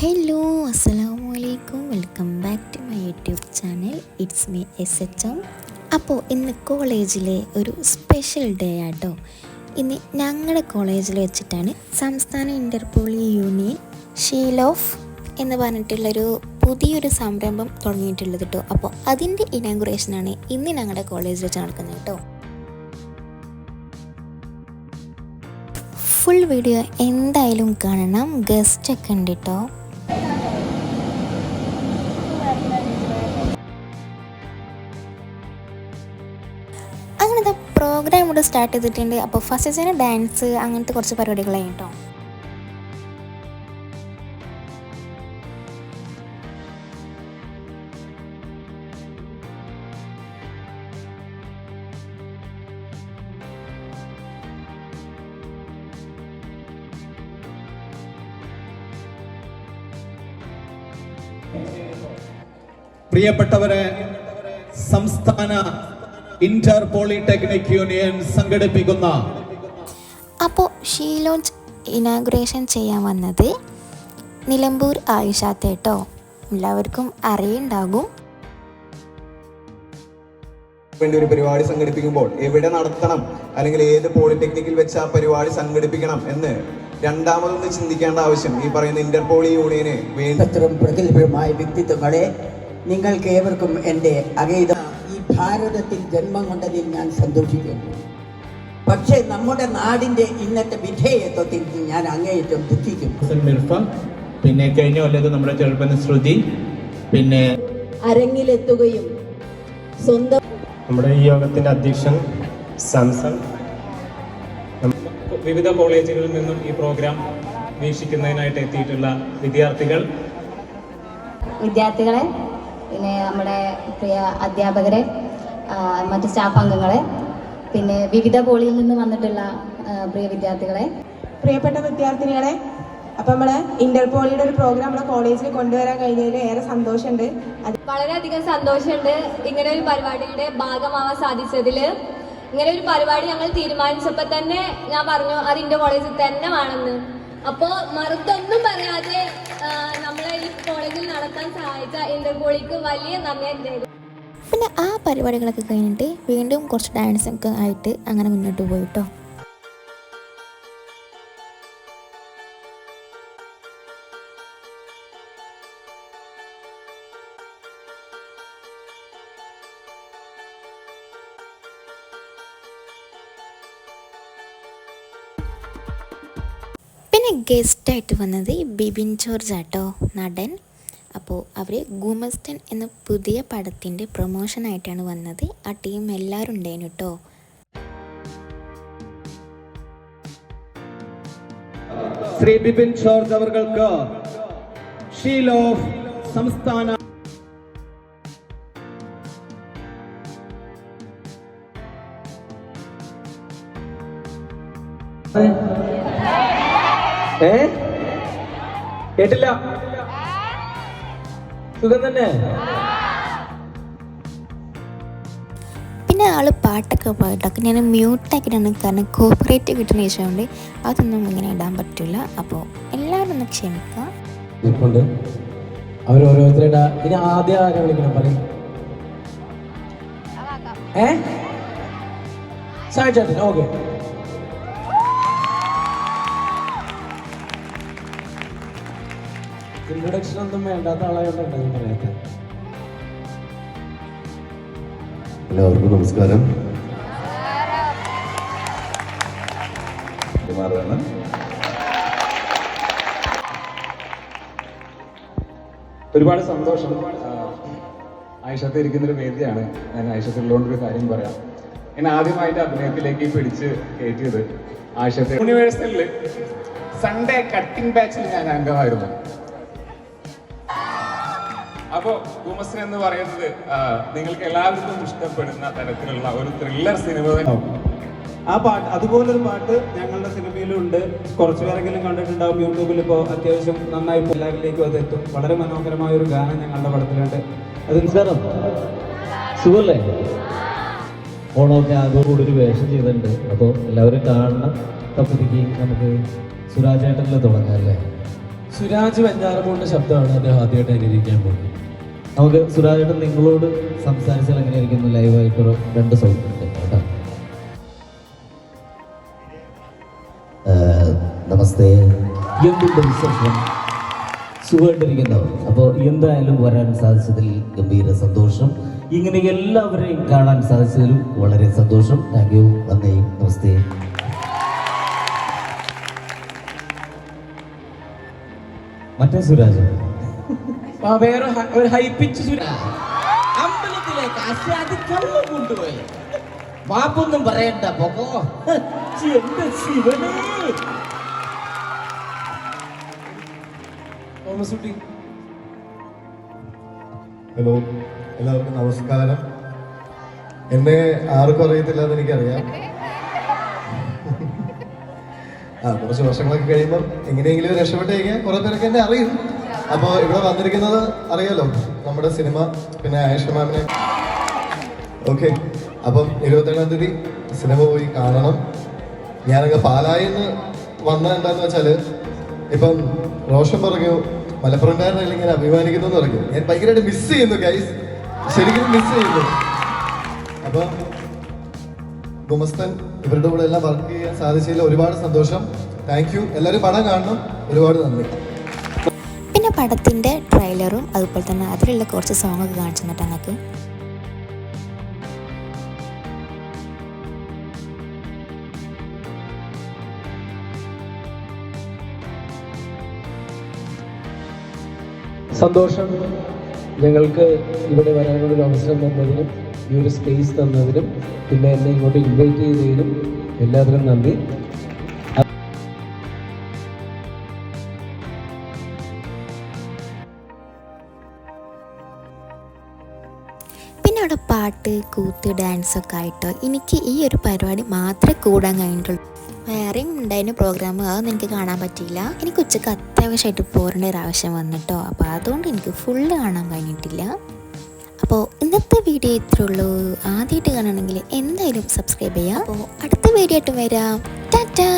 Hello അസ്സലാമു അലൈക്കും, welcome back to my YouTube channel. It's me SHM. അപ്പോൾ ഇന്ന് കോളേജിലെ ഒരു സ്പെഷ്യൽ ഡേ ആട്ടോ. ഇന്ന് ഞങ്ങളുടെ കോളേജിൽ വെച്ചിട്ടാണ് സംസ്ഥാന ഇൻ്റർപോളി യൂണിയൻ ഷീൽ ഓഫ് എന്ന് പറഞ്ഞിട്ടുള്ളൊരു പുതിയൊരു സംരംഭം തുടങ്ങിയിട്ടുള്ളത് കേട്ടോ. അപ്പോൾ അതിൻ്റെ ഇനാഗുറേഷനാണ് ഇന്ന് ഞങ്ങളുടെ കോളേജിൽ വെച്ച് നടക്കുന്നത് കേട്ടോ. ഫുൾ വീഡിയോ എന്തായാലും കാണണം. ഗസ്റ്റൊക്കെ ഉണ്ട് കേട്ടോ. അങ്ങനത്തെ പ്രോഗ്രാം ഇവിടെ സ്റ്റാർട്ട് ചെയ്തിട്ടുണ്ട്. അപ്പോൾ ഫസ്റ്റ് തന്നെ ഡാൻസ് അങ്ങനത്തെ കുറച്ച് പരിപാടികളായി കേട്ടോ. പ്രിയപ്പെട്ടവരെ, സംസ്ഥാന ഇന്റർ പോളിടെക്നിക് യൂണിയൻ സംഘടിപ്പിക്കുന്ന അപ്പോൾ ഷീലോഞ്ച് ഇനാഗുറേഷൻ ചെയ്യാൻ വന്നത് നിലമ്പൂർ ആയിഷാത്ത് കേട്ടോ. എല്ലാവർക്കും അറിയുണ്ടാകും. വേണ്ടി ഒരു പരിപാടി സംഘടിപ്പിക്കുമ്പോൾ എവിടെ നടത്തണം, അല്ലെങ്കിൽ ഏത് പോളിടെക്നിക്കിൽ വെച്ച് ആ പരിപാടി സംഘടിപ്പിക്കണം എന്ന് രണ്ടാമതൊന്ന് ചിന്തിക്കേണ്ട ആവശ്യം ഈ പറയുന്ന ഇന്റർപോളി യൂണിയന് വേണ്ടി. അത്തരം പ്രഗത്ഭമായ വ്യക്തിത്വങ്ങളെ നിങ്ങൾക്ക് ഏവർക്കും എൻ്റെ അഗൈത. ഈ ഭാരതത്തിൽ ജന്മം കൊണ്ടതിൽ ഞാൻ സന്തോഷിക്കുന്നു. പക്ഷേ നമ്മുടെ നാടിൻ്റെ ഇന്നത്തെ വിധേയത്വത്തിൽ ഞാൻ അങ്ങേയറ്റം ദുഃഖിക്കുന്നു. പിന്നെ കഴിഞ്ഞ കൊല്ലത്ത് നമ്മുടെ ചെറുപ്പന ശ്രുതി പിന്നെ അരങ്ങിലെത്തുകയും സ്വന്തം നമ്മുടെ ഈ യോഗത്തിന്റെ അധ്യക്ഷൻ സാംസൺ. വിവിധ കോളേജുകളിൽ നിന്നും ഈ പ്രോഗ്രാം വീക്ഷിക്കുന്നതിനായിട്ട് എത്തിയിട്ടുള്ള വിദ്യാർത്ഥികളെ, പിന്നെ നമ്മുടെ പ്രിയ അധ്യാപകരെ, മറ്റ് സ്റ്റാഫ് അംഗങ്ങളെ, പിന്നെ വിവിധ പോളിയിൽ നിന്ന് വന്നിട്ടുള്ള പ്രിയ വിദ്യാർത്ഥികളെ, പ്രിയപ്പെട്ട വിദ്യാർത്ഥിനികളെ, അപ്പം നമ്മള് ഇന്റർപോളിയുടെ ഒരു പ്രോഗ്രാം നമ്മുടെ കോളേജിൽ കൊണ്ടുവരാൻ കഴിഞ്ഞതിൽ ഏറെ സന്തോഷമുണ്ട്. വളരെയധികം സന്തോഷമുണ്ട് ഇങ്ങനെ ഒരു പരിപാടിയുടെ ഭാഗമാവാൻ സാധിച്ചതിൽ. ഇങ്ങനെ ഒരു പരിപാടി ഞങ്ങൾ തീരുമാനിച്ചപ്പോൾ തന്നെ ഞാൻ പറഞ്ഞു അത് എൻ്റെ കോളേജിൽ തന്നെ വേണമെന്ന്. അപ്പോൾ മറുത്തൊന്നും പറയാതെ നമ്മളെ ഈ കോളേജിൽ നടത്താൻ സഹായിച്ച ഇന്റർപോളിക്ക് വലിയ നന്ദി. പിന്നെ ആ പരിപാടികളൊക്കെ കഴിഞ്ഞിട്ട് വീണ്ടും കുറച്ച് ഡാൻസൊക്കെ ആയിട്ട് അങ്ങനെ മുന്നോട്ട് പോയിട്ടോ. പിന്നെ ഗസ്റ്റായിട്ട് വന്നത് ബിബിൻ ജോർജ് ആട്ടോ, നടൻ. അപ്പോൾ അവർ ഗുമസ്തൻ എന്ന പുതിയ പടത്തിൻ്റെ പ്രൊമോഷനായിട്ടാണ് വന്നത്. ആ ടീം എല്ലാവരും ഉണ്ടായിരുന്നു കേട്ടോ. ശ്രീ ബിബിൻ ജോർജ് അവർക്ക് ഷീൽ ഓഫ് സംസ്ഥാന കേട്ടില്ല. സുഖം തന്നെ. പിന്നെ ആള് പാട്ടൊക്കെ പാട്ടൊക്കെ ഞാൻ മ്യൂട്ടാക്കിയിട്ടാണ്, കാരണം കോപ്പറേറ്റ് കിട്ടുന്ന ശേഷം കൊണ്ട് അതൊന്നും ഇങ്ങനെ ഇടാൻ പറ്റില്ല. അപ്പോൾ എല്ലാവരും ഒന്ന് ക്ഷമിക്കാം. അവരോരോരുത്തരുടെ ഇനി ആദ്യം ആരെ വിളിക്കണം പറയും. സായിച്ചേട്ടൻ ഓക്കെ. ഇൻട്രൊഡക്ഷൻ ഒന്നും വേണ്ടാത്ത ആളായോണ്ടാണ് പറയാത്ത. എല്ലാവർക്കും നമസ്കാരം. ഒരുപാട് സന്തോഷം. ആയിഷത്ത് ഇരിക്കുന്നൊരു വേദിയാണ്. ഞാൻ ആയിഷത്തുള്ളതുകൊണ്ടൊരു കാര്യം പറയാം. എന്നെ ആദ്യമായിട്ട് അഭിനയത്തിലേക്ക് പിടിച്ച് കയറ്റിയത് ആയിഷത്ത് യൂണിവേഴ്സിറ്റിയിൽ സൺഡേ കട്ടിംഗ് ബാച്ചിൽ ഞാൻ അംഗമായിരുന്നു. അപ്പോൾ ഗുമസ്തൻ എന്ന് പറയുന്നത് നിങ്ങൾക്ക് എല്ലാവർക്കും ഇഷ്ടപ്പെടുന്ന തരത്തിലുള്ള ഒരു ത്രില്ലർ സിനിമ. ആ പാട്ട്, അതുപോലൊരു പാട്ട് ഞങ്ങളുടെ സിനിമയിലുണ്ട്. കുറച്ചു പേരെങ്കിലും കണ്ടിട്ടുണ്ടാവും. യൂട്യൂബിൽ ഇപ്പോൾ അത്യാവശ്യം നന്നായി എല്ലാവരിലേക്കും അതെത്തും. വളരെ മനോഹരമായ ഒരു ഗാനം ഞങ്ങളുടെ പടത്തിലുണ്ട്. അത് നമസ്കാരം, സുഖല്ലേ? ഓണമൊക്കെ അതോടുകൂടി ഒരു വേഷം ചെയ്തിട്ടുണ്ട്. അപ്പോൾ എല്ലാവരും കാണണം. തപ്പതിക്ക് നമുക്ക് സുരാജേട്ടനിൽ തുടങ്ങാം അല്ലേ? സുരാജ് വെഞ്ഞാറമൂടിന്റെ ശബ്ദമാണ് അദ്ദേഹം ആദ്യമായിട്ട് അനുകരിക്കാൻ പോകുന്നത്. നമുക്ക് സുരാജേട്ടൻ നിങ്ങളോട് സംസാരിച്ചാൽ എങ്ങനെയായിരിക്കും ലൈവായിട്ട് രണ്ട് സൗണ്ട് ഉണ്ട് കേട്ടോ. നമസ്തേ, എന്തുണ്ട് വിശേഷം? സുഖമായിട്ടിരിക്കുന്നവർ. അപ്പോൾ എന്തായാലും വരാൻ സാധിച്ചതിൽ ഗംഭീര സന്തോഷം. ഇങ്ങനെ എല്ലാവരെയും കാണാൻ സാധിച്ചതിലും വളരെ സന്തോഷം. Thank you. നന്ദി. നമസ്തേ. മറ്റേ സുരാജ് വേറെ ഒരു ഹൈ പിച്ച് സുരാജ് അമ്പലത്തിലേക്ക് അസാധിക്കള്ളം കൊണ്ടുപോയി. പാപ്പൊന്നും പറയണ്ട, പൊക്കോ. എന്റെ ശിവനേ. തോമസ് കുട്ടി. ഹലോ, എല്ലാവർക്കും നമസ്കാരം. എന്നെ ആർക്കും അറിയത്തില്ല എന്ന് എനിക്കറിയാം. കുറച്ച് വർഷങ്ങളൊക്കെ കഴിയുമ്പോൾ എങ്ങനെയെങ്കിലും രക്ഷപ്പെട്ട് കഴിഞ്ഞാൽ കുറെ പേരൊക്കെ എന്നെ അറിയും. അപ്പോൾ ഇവിടെ വന്നിരിക്കുന്നത് അറിയാലോ, നമ്മുടെ സിനിമ, പിന്നെ ആയിഷ മാമിനെ. ഓക്കെ, അപ്പം 27-ാം തീയതി സിനിമ പോയി കാണണം. ഞാനങ്ങ് പാലായിന്ന് വന്ന എന്താന്ന് വെച്ചാൽ, ഇപ്പം റോഷൻ പറഞ്ഞു മലപ്പുറംകാരനല്ല ഇങ്ങനെ അഭിമാനിക്കുന്നു എന്ന് പറഞ്ഞു. ഞാൻ ഭയങ്കരമായിട്ട് മിസ് ചെയ്യുന്നു ഗൈസ്, ശരിക്കും മിസ് ചെയ്യുന്നു. അപ്പം ഗുമസ്തൻ ഇവരുടെ കൂടെ എല്ലാം വർക്ക് ചെയ്യാൻ സാധിച്ചതിൽ ഒരുപാട് സന്തോഷം. Thank you. എല്ലാവരും പടം കാണണം. ഒരുപാട് നന്ദി. പിന്നെ പടത്തിൻ്റെ ട്രെയിലറും അതുപോലെ തന്നെ അതിലുള്ള കുറച്ച് സോങ്ങൊക്കെ കാണിച്ചു തന്നിട്ട് ഞങ്ങൾക്ക്. സന്തോഷം, ഞങ്ങൾക്ക് ഇവിടെ വരാനുള്ളൊരു അവസരം തന്നതിനും ഈ ഒരു സ്പേസ് തന്നതിനും പിന്നെ എന്നെ ഇങ്ങോട്ട് ഇൻവൈറ്റ് ചെയ്തതിനും എല്ലാത്തിനും നന്ദി. പിന്നെ അവിടെ പാട്ട്, കൂത്ത്, ഡാൻസൊക്കെ ആയിട്ടോ. എനിക്ക് ഈ ഒരു പരിപാടി മാത്രമേ കൂടാൻ കഴിഞ്ഞിട്ടുള്ളൂ. വേറെയും ഉണ്ടായിരുന്നു പ്രോഗ്രാം, അതൊന്നും എനിക്ക് കാണാൻ പറ്റിയില്ല. എനിക്ക് ഉച്ചയ്ക്ക് അത്യാവശ്യമായിട്ട് പോരേണ്ട ഒരു ആവശ്യം വന്നിട്ടോ, അപ്പോൾ അതുകൊണ്ട് എനിക്ക് ഫുള്ള് കാണാൻ കഴിഞ്ഞിട്ടില്ല. അപ്പോൾ ഇന്നത്തെ വീഡിയോ ഇത്രേ ഉള്ളൂ. ആദ്യമായിട്ട് കാണണമെങ്കിൽ എന്തായാലും സബ്സ്ക്രൈബ് ചെയ്യാം. അപ്പോൾ അടുത്ത വീഡിയോ ആയിട്ട് വരാം. ടാറ്റാ.